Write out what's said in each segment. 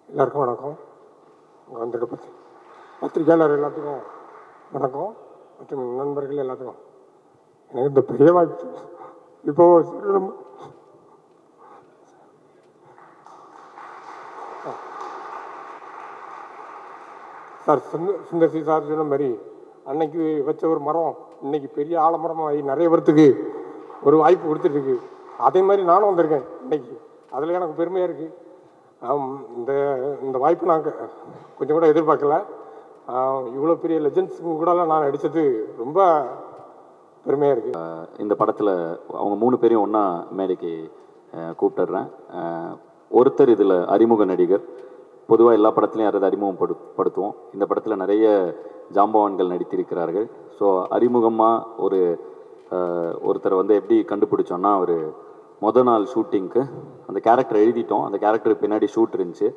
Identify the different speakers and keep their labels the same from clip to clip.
Speaker 1: எல்லாருக்கும் வணக்கம். வந்துட்டு பத்திரிகையாளர் எல்லாத்துக்கும் வணக்கம் மற்றும் நண்பர்கள் எல்லாத்துக்கும் எனக்கு இந்த பெரிய வாய்ப்பு. இப்போ சார் சுந்தர்சி சார் சொன்ன மாதிரி அன்னைக்கு வச்ச ஒரு மரம் இன்னைக்கு பெரிய ஆலமரமாகி நிறைய பேர்த்துக்கு ஒரு வாய்ப்பு கொடுத்துட்ருக்கு. அதே மாதிரி நானும் வந்திருக்கேன் இன்னைக்கு. அதில் எனக்கு பெருமையாக இருக்குது. இந்த இந்த வாய்ப்பு நான் கொஞ்சம் கூட எதிர்பார்க்கல. இவ்வளோ பெரிய லெஜண்ட்ஸுக்கு கூடலாம் நான் நடித்தது ரொம்ப பெருமையாக இருக்குது.
Speaker 2: இந்த படத்தில் அவங்க 3 பேரையும் ஒன்றா மேடைக்கு கூப்பிட்டுறேன். ஒருத்தர் இதில் அறிமுக நடிகர். பொதுவாக எல்லா படத்துலையும் யாராவது அறிமுகப்படுத்துவோம். இந்த படத்தில் நிறைய ஜாம்பவான்கள் நடித்திருக்கிறார்கள். ஸோ அறிமுகமாக ஒருத்தரை வந்து எப்படி கண்டுபிடிச்சோன்னா, ஒரு மொதல் நாள் ஷூட்டிங்க்கு அந்த கேரக்டர் எழுதிட்டோம். அந்த கேரக்டருக்கு பின்னாடி ஷூட் இருந்துச்சு.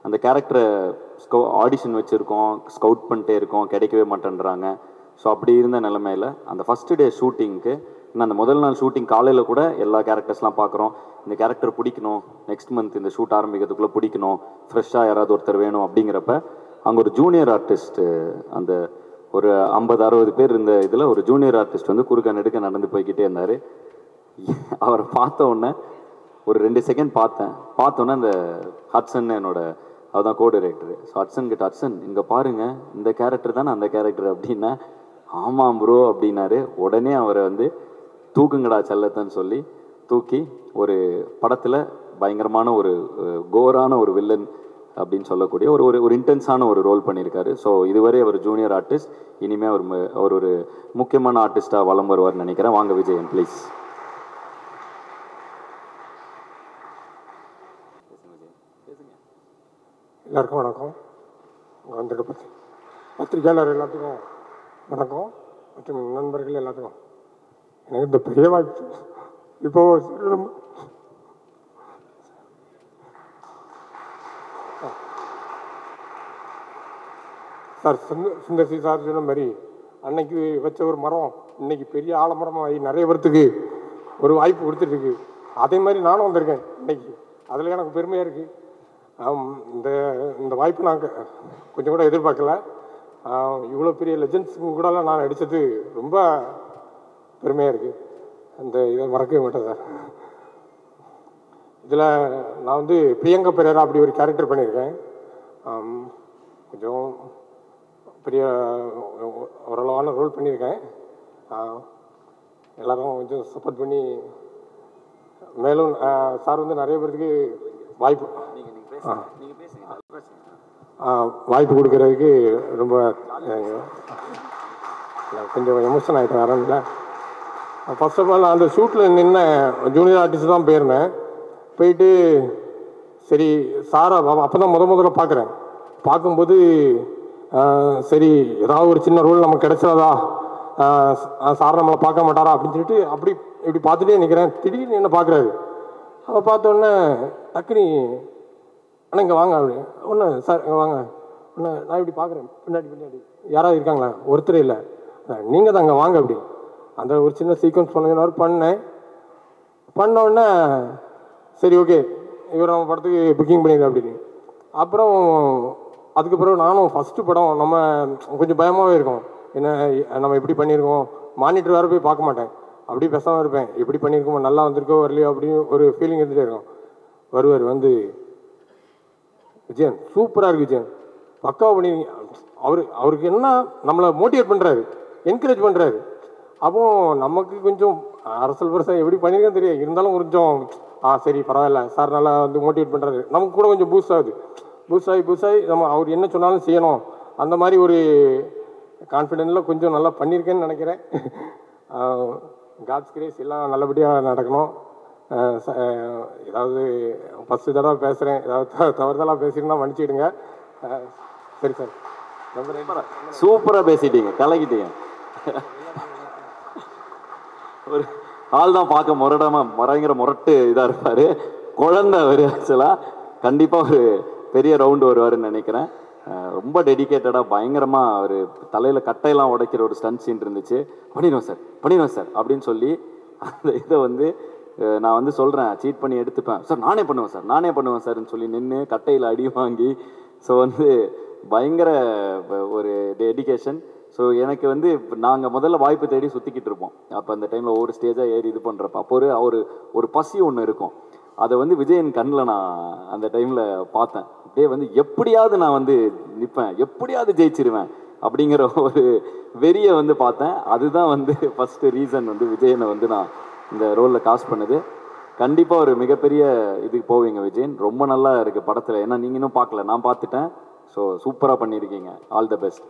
Speaker 2: அந்த கேரக்டரை ஆடிஷன் வச்சுருக்கோம், ஸ்கவுட் பண்ணிட்டே இருக்கோம், கிடைக்கவே மாட்டேன்றாங்க. ஸோ அப்படி இருந்த நிலைமையில் அந்த ஃபஸ்ட்டு டே ஷூட்டிங்க்கு, இன்னும் அந்த முதல் நாள் ஷூட்டிங் காலையில் கூட எல்லா கேரக்டர்ஸ்லாம் பார்க்குறோம். இந்த கேரக்டர் பிடிக்கணும், நெக்ஸ்ட் மந்த் இந்த ஷூட் ஆரம்பிக்கிறதுக்குள்ளே பிடிக்கணும், ஃப்ரெஷ்ஷாக யாராவது ஒருத்தர் வேணும் அப்படிங்கிறப்ப அங்கே ஒரு ஜூனியர் ஆர்டிஸ்ட்டு, அந்த ஒரு 50-60 பேர் இருந்த இதில் ஒரு ஜூனியர் ஆர்டிஸ்ட் வந்து குறுக்க நெடுக்க நடந்து போய்கிட்டே இருந்தார். அவரை பார்த்த உடனே ஒரு 2 செகண்ட் பார்த்தோன்னே அந்த ஹட்சன் அவர் தான் கோ டைரக்டரு. ஸோ ஹட்சன் கிட்ட, ஹட்சன் இங்கே பாருங்கள், இந்த கேரக்டர் தானே அந்த கேரக்டர் அப்படின்னா, ஆமாம் ப்ரோ அப்படின்னாரு. உடனே அவரை வந்து தூக்குங்கடா செல்லத்தன்னு சொல்லி தூக்கி ஒரு படத்தில் பயங்கரமான ஒரு கோரான ஒரு வில்லன் அப்படின்னு சொல்லக்கூடிய ஒரு இன்டென்ஸான ஒரு ரோல் பண்ணியிருக்காரு. ஸோ இதுவரை அவர் ஜூனியர் ஆர்டிஸ்ட், இனிமேல் அவர் ஒரு முக்கியமான ஆர்டிஸ்டாக வலம் வருவார்னு நினைக்கிறேன். வாங்க விஜயன் ப்ளீஸ்.
Speaker 1: எல்லாருக்கும் வணக்கம். வந்துட்டு பத்திரிகையாளர் எல்லாத்துக்கும் வணக்கம் மற்றும் நண்பர்கள் எல்லாத்துக்கும் எனக்கு இந்த பெரிய வாய்ப்பு. இப்போ சார் சுந்தர்சி சார் சொன்ன மாதிரி அன்னைக்கு வச்ச ஒரு மரம் இன்னைக்கு பெரிய ஆலமரமாகி நிறைய பேர்த்துக்கு ஒரு வாய்ப்பு கொடுத்துட்ருக்கு. அதே மாதிரி நானும் வந்திருக்கேன் இன்னைக்கு. அதில் எனக்கு பெருமையாக இருக்குது. இந்த இந்த வாய்ப்பு நான் கொஞ்சம் கூட எதிர்பார்க்கல. இவ்வளோ பெரிய லெஜண்ட்ஸுக்கு கூடலாம் நான் நடித்தது ரொம்ப பெருமையாக இருக்குது. அந்த இதை மறக்கவே மாட்டேன் சார். இதில் நான் வந்து பிரியங்கா பெரேரா அப்படி ஒரு கேரக்டர் பண்ணியிருக்கேன். கொஞ்சம் பெரிய ஓரளவான ரோல் பண்ணியிருக்கேன். எல்லோரும் கொஞ்சம் சப்போர்ட் பண்ணி மேலும் சார் வந்து நிறைய பேருக்கு வாய்ப்பு கொடுக்கறதுக்கு ரொம்ப கொஞ்சம் எமோஷன் ஆகிட்டேன். ஆரம்பில ஃபர்ஸ்ட் ஆஃப் ஆல் அந்த ஷூட்டில் நின்ன ஜூனியர் ஆர்டிஸ்ட் தான் போயிருந்தேன். போயிட்டு சரி சாரை அப்போ தான் முதல்ல பார்க்குறேன். பார்க்கும்போது சரி ஏதாவது ஒரு சின்ன ரோல் நமக்கு கிடைச்சாதா, சார் நம்மளை பார்க்க மாட்டாரா அப்படின்னு சொல்லிட்டு இப்படி பார்த்துட்டே நிற்கிறேன். திடீர்னு என்ன பார்க்குறாரு. அப்போ பார்த்தோன்னே டக்குனி ஆனால் இங்கே வாங்க அப்படி ஒன்று சார் இங்கே வாங்க ஒன்று நான் இப்படி பார்க்குறேன். பின்னாடி யாராவது இருக்காங்களா? ஒருத்தர் இல்லை, நீங்கள் தான் அங்கே வாங்க அப்படி. அந்த ஒரு சின்ன சீக்வன்ஸ் பண்ணோடனே சரி ஓகே இவர் நம்ம படத்துக்கு புக்கிங் பண்ணிடுறேன் அப்படின்னு. அப்புறம் அதுக்கப்புறம் நானும் ஃபஸ்ட்டு படம் நம்ம கொஞ்சம் பயமாகவே இருக்கும். என்ன நம்ம எப்படி பண்ணியிருக்கோம், மானிட்டர் வேறு போய் பார்க்க மாட்டேன், அப்படியே பேசாமல் இருப்பேன். எப்படி பண்ணியிருக்கோம், நல்லா வந்திருக்கோ வரலையோ அப்படின்னு ஒரு ஃபீலிங் இருந்துகிட்டே இருக்கும். வருவார் வந்து, விஜயன் சூப்பராக இருக்குது விஜயன், பக்காவாக பண்ணிருக்கீங்க. அவருக்கு என்ன நம்மளை மோட்டிவேட் பண்ணுறாரு, என்கரேஜ் பண்ணுறாரு. அப்போ நமக்கு கொஞ்சம் அரசல் பெருசாக எப்படி பண்ணியிருக்கேன்னு தெரியாது, இருந்தாலும் கொஞ்சம் சரி பரவாயில்ல சார் நல்லா வந்து மோட்டிவேட் பண்ணுறாரு. நமக்கு கூட கொஞ்சம் பூஸ்ட் ஆகுது. பூஸ்ட் ஆகி நம்ம அவர் என்ன சொன்னாலும் செய்யணும், அந்த மாதிரி ஒரு கான்ஃபிடென்ட்டில் கொஞ்சம் நல்லா பண்ணியிருக்கேன்னு நினைக்கிறேன். காட்ஸ் கிரேஸ் எல்லாம் நல்லபடியாக நடக்கணும். ஏதாவது ஃபஸ்ட்டு தடவை பேசுகிறேன், ஏதாவது தவறுதலாக பேசியிருந்தா மன்னிச்சிடுங்க. சரி சார்,
Speaker 2: சூப்பராக பேசிட்டீங்க, கலக்கிட்டீங்க. ஒரு ஆள் தான் பார்க்க பயங்கர முரட்டு இதாக இருப்பார், குழந்தை அவர். ஆக்சுவலாக கண்டிப்பாக ஒரு பெரிய ரவுண்டு வருவாருன்னு நினைக்கிறேன். ரொம்ப டெடிக்கேட்டடாக பயங்கரமாக அவர் தலையில் கட்டையெல்லாம் உடைக்கிற ஒரு ஸ்டன்ட் சீன் இருந்துச்சு. பண்ணிடுவோம் சார் அப்படின்னு சொல்லி அந்த இதை வந்து நான் வந்து சொல்கிறேன் சீட் பண்ணி எடுத்துப்பேன் சார், நானே பண்ணுவேன் சார்ன்னு சொல்லி நின்று கட்டையில் அடி வாங்கி, ஸோ வந்து பயங்கர ஒரு டெடிகேஷன். ஸோ எனக்கு வந்து நாங்கள் முதல்ல வாய்ப்பு தேடி சுற்றிக்கிட்டு இருப்போம். அப்போ அந்த டைமில் ஒவ்வொரு ஸ்டேஜாக ஏறி இது பண்ணுறப்ப அப்போ ஒரு பசி ஒன்று இருக்கும். அதை வந்து விஜயன் கண்ணில் நான் அந்த டைமில் பார்த்தேன். அப்படியே வந்து எப்படியாவது நான் வந்து நிற்பேன், எப்படியாவது ஜெயிச்சிருவேன் அப்படிங்கிற ஒரு வெறியை வந்து பார்த்தேன். அதுதான் வந்து ஃபஸ்ட்டு ரீசன் வந்து விஜயனை வந்து நான் இந்த ரோலில் காஸ்ட் பண்ணுது. கண்டிப்பாக ஒரு மிகப்பெரிய இதுக்கு போவீங்க விஜயன். ரொம்ப நல்லா இருக்குது படத்தில். ஏன்னா நீங்கள் இன்னும் பார்க்கல, நான் பார்த்துட்டேன். ஸோ சூப்பராக பண்ணியிருக்கீங்க. All the best.